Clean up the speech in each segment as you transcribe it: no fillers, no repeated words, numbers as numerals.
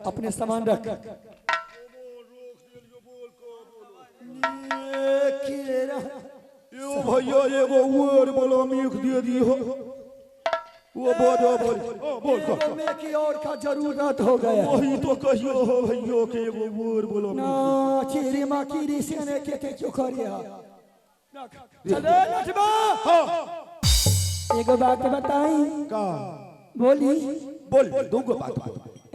अपने सामान रख। यो भैया एगो और बोलो मीख दे दी हो वो बोल में की और का जरूरत हो गया। वही तो कहियो हो भैया के एगो और बोलो ना चीरी माँ की से ने के क्यों करिया। चले नटवा। हां एगो बात बताई का बोली बोल दूगो बात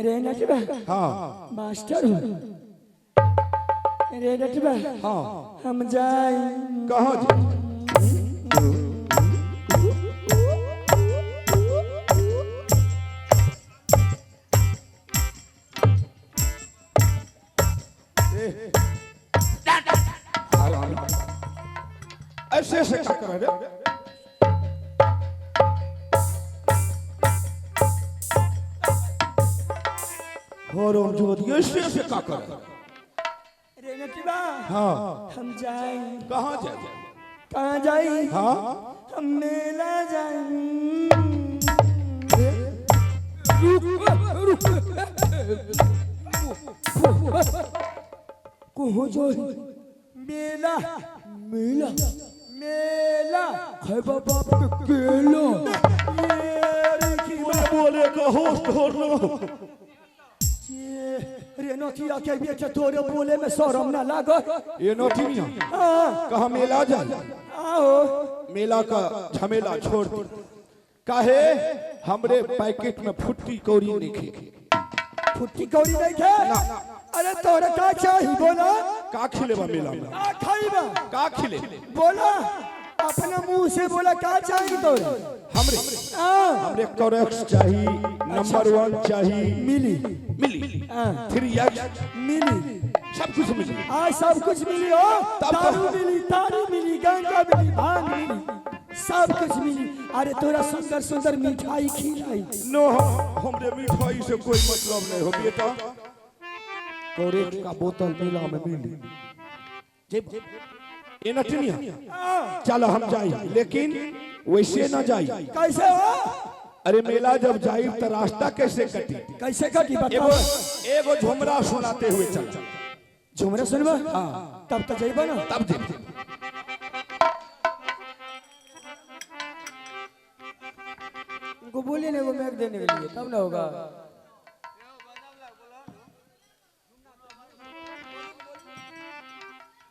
रे नटवा। हां मास्टर रे नटवा। हां हम जाए कहां ऐसे ऐसे क्या कर रहे और जो दिए ऐसे ऐसे क्या कर रहे रे नटवा। हाँ हम जाए कहाँ जाए कहाँ जाए। हाँ हम मेला जाए। कहो जो मेला मेला मेला है बाबा केलो मैं बोले कहो छोड़ो रे नथिया के बेचे तोरे बोले में शर्म ना लागो। ये नोटिनिया कहाँ मेला जाए आओ मेला का झमेला छोड़ दे काहे हमरे पैकेट में फुट्टी कौड़ी नहीं फुट्टी कौड़ी नहीं खे। अरे तोरे का चाहिए बोला। का खिलेबा मेला में का खाईबा का खिले बोला अपना मुंह से बोला का चाहिए तोरे। हमरे हमरे कोरेक्स चाहिए नंबर 1 चाहिए मिली मिली 3x मिली सब कुछ मिली आज सब कुछ मिली हो। तब तो- दारू मिली तारी मिली गंगा मिली भांग मिली सब कुछ मिली। अरे तोरा सुंदर सुंदर मिठाई खिलाई। नो हमरे मिठाई से कोई मतलब नहीं हो बेटा कोरेक्स का बोतल मेला में मिली ये नटनिया चलो हम जाए लेकिन वैसे ना जाए कैसे हो। अरे मेला जब जाए तो रास्ता कैसे कटी कैसे कटी बताओ। एगो झुमरा सुनाते हुए चल झुमरा सुनबा तब तो जइबा ना। तब देख उनको बोलिए ना वो मैग देने के लिए तब ना होगा।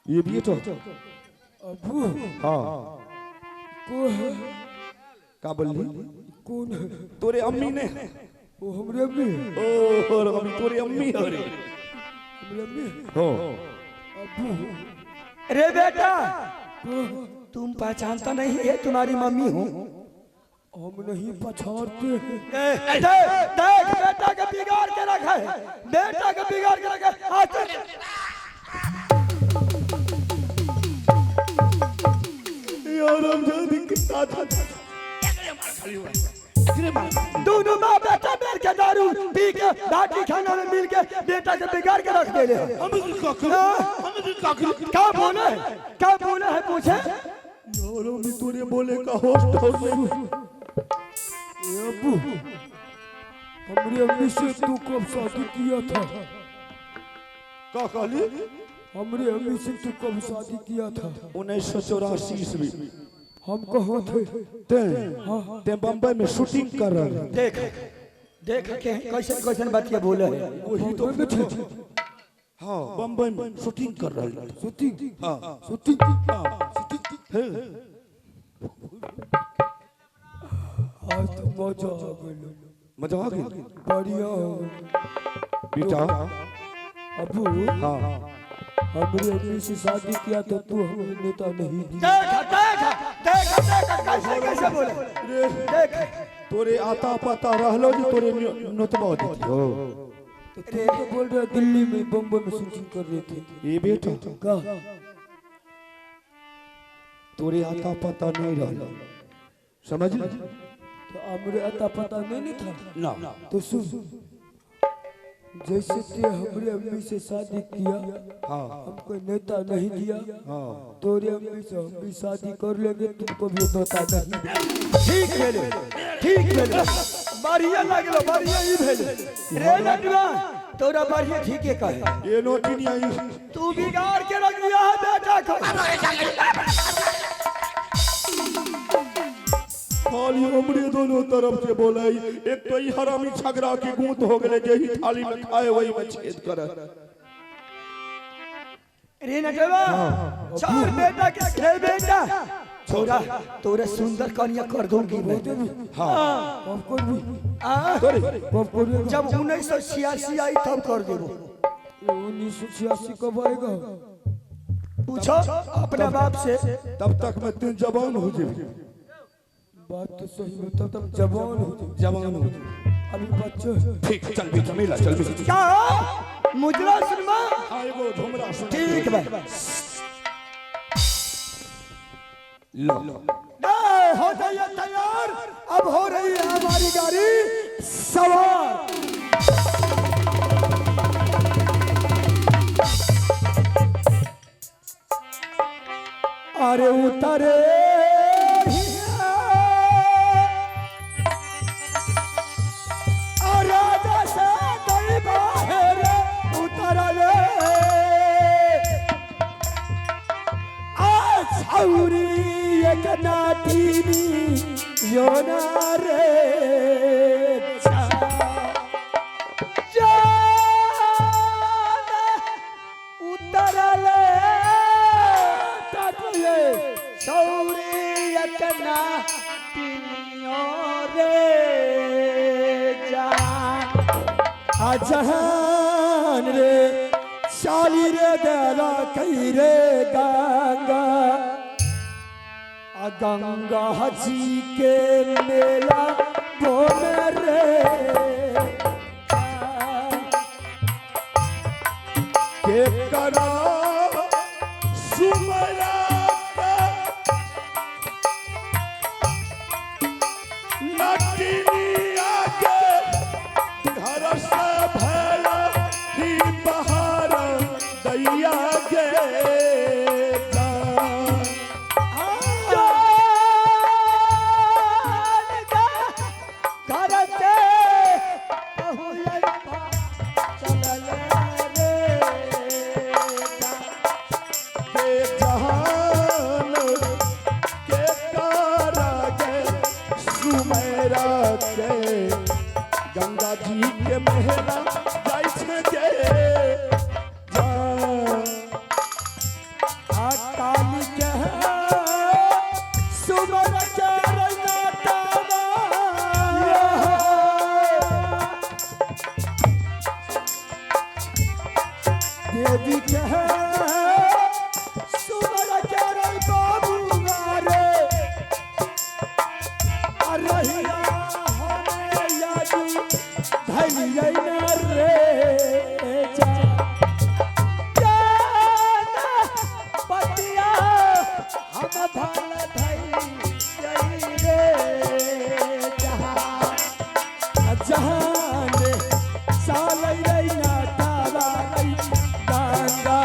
ये भी तो अबू हाँ को है का बोली कौन है। तोरे अम्मी ने वो हमरे अम्मी है। ओ और अभी तोरे अम्मी हो रे हमरे अम्मी है। हो अबू रे बेटा तुम पहचानता नहीं है तुम्हारी मम्मी हूँ। हम नहीं पछाड़ते। देख बेटा का बिगाड़ के रखा है। बेटा का बिगाड़ के रखा है। यार हम जल्दी कितना था दोनों माँ बेटा मिल के दारू पी के बाटी खाना में मिल के बेटा के बिगाड़ के रख दे ले। क्या बोले है पूछे। यार अम्मी तोरे बोले का होस्ट हो अबू हमारी अम्मी से तू कब शादी किया था। का कहली हमारी अम्मी से तू कब शादी किया था। 1984 ईस्वी हम कहाँ थे। ते बम्बई में शूटिंग कर रहे देख देख के कैसे कैसे बात बोले है। वही तो हाँ बम्बई में शूटिंग कर रहे शूटिंग हाँ शूटिंग आज तो मजा आ गया। मजा आ गया बढ़िया हो बेटा अबू। हाँ हमारी अम्मी से शादी किया तो तू हमें नेता नहीं दी। कैसे बोले देख तोरे आता पता रहलो जो तोरे नोतबा देती हो तो बोल रहे दिल्ली में बम्बई में शूटिंग कर रहे थे। ये बेटा का तोरे आता पता नहीं रहलो समझ तो हमारे अता पता नहीं था ना तो सुन जैसे ते हमारे अम्मी से शादी किया हाँ हमको नेता नहीं दिया। हाँ तोरे अम्मी से हम भी शादी कर लेंगे तुमको भी नेता नहीं। ठीक भेले बढ़िया लगलो बढ़िया ही भेले रे लटवा तोरा बढ़िया ठीक है कहे ये नोटी नहीं आई। तू बिगाड़ के रख दिया है बेटा को। खाली उमरे दोनों तरफ से बोले। एक तो ई हरामी छगरा की गूंत हो गए जेही थाली में खाए वही में छेद करे। रे नटवा चार बेटा के छह बेटा छोरा तोरे सुंदर कन्या कर दूंगी मैं। हाँ जब 1986 आई तब कर देबो। 1986 कब आएगा? पूछो अपने बाप से। तब तक मैं तू जवान हो जाए। बात तो सही है, तब तक जवान हो जाए। जवान हो जाए। अभी बच्चे ठीक चल भी जमीला चल भी। क्या मुजरा सुनमा हाँ वो झुमरा सुन। ठीक है लो हो जाइए तैयार। अब हो रही है हमारी गाड़ी सवार। अरे उतरे राजा से दई बाहर उतरले छौरी एक नाटीनी योना रे उतरले टटले छौरी एक नाटीनी रे जहान रे शाली रे देला कई रे गंगा गंगा जी के मेला घूमे रे के करा सुमरा नटिया के घर से भला ही बहार दैया गे गंगा जी के मेहरा जाय छे गे काली के सुमर के रंगातावा देवी के सुमर के रंगाबुआ रे अरहिया हमें यादी धैर्य न रे जा पतिया हम भल धैर्य रे जहान साल रे नाटा गंगा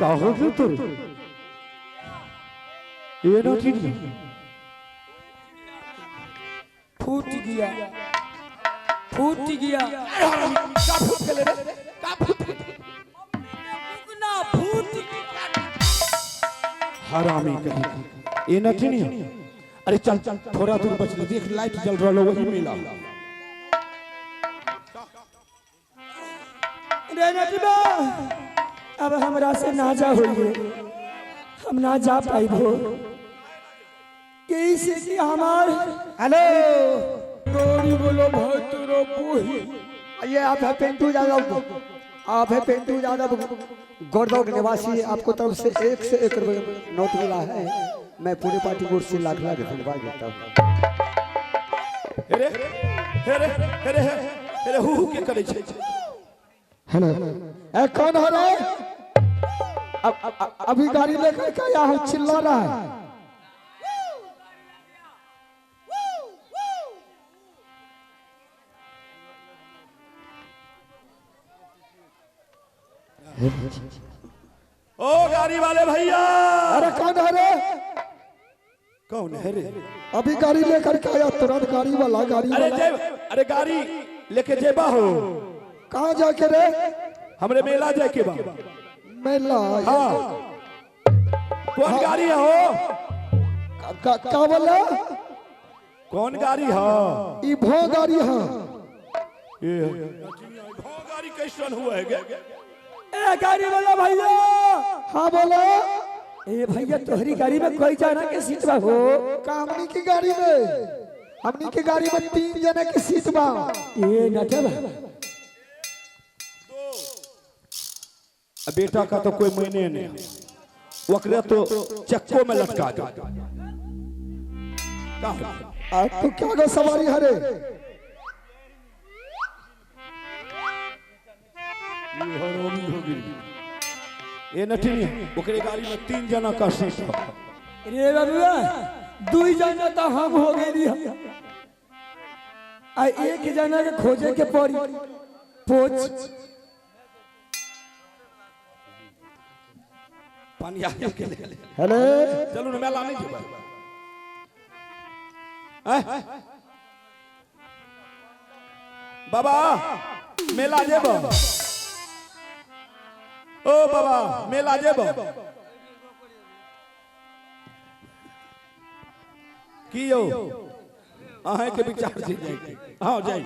हो गया तुर ये ना ठीक फूट गया फूट गया का फूट गेले रे का फूट ना फूट हरामी कहीं ये ना ठीक अरे चल चल थोड़ा दूर बच ले देख लाइट जल रहा है वही मिला रे नटबा अब हमरा से ना जा होइए हम ना जा पाइबो कैसे कि हमार हेलो गोरी बोलो भतरो पोही ये आप है पिंटू यादव, आप है पिंटू यादव गोरदौग निवासी। आपको तरफ से 1 से 1 रुपये नोट मिला है। मैं पूरी पार्टी को से लाख धन्यवाद देता हूँ। अरे अरे अरे अरे हु के करे छे हेलो ए कौन हो रे? अभी गाड़ी लेकर के आया हूँ, चिल्ला रहा है। ओ गाड़ी वाले भैया, अरे कौन है रे? कौन है रे? अभी गाड़ी लेकर के आया, तुरंत गाड़ी वाला गाड़ी अरे वाला। अरे गाड़ी लेके जेबा हो कहाँ जाके रे? हमरे मेला जाके बा। मेला? हाँ कौन गाड़ी है हो? का बोला? कौन गाड़ी है? ई भो गाड़ी है। ये भो गाड़ी कैसन हुआ है गे? ए गाड़ी वाला भैया, हाँ बोलो। ए भैया तोहरी गाड़ी में कोई जाना के सीट बा हो? का हमनी की गाड़ी में? हमनी की गाड़ी में 3 जने की सीट बा। ए नटबा बेटा का तो कोई महीने नहीं, वकरे तो चक्को में लटका दो। तो क्या गो सवारी हरे? ये नठिनी ओकरे गाड़ी में 3 जना का सीट है। रे बाबूआ 2 जना तो हम हो गए आ 1 जना के खोजे के पड़ी पोछ। पानी आके के ले हेलो चलो ना मेला नहीं जेबा। बाबा मेला जेबा। ओ बाबा मेला जेबा की यो अहे के विचार से जाई। हां जाई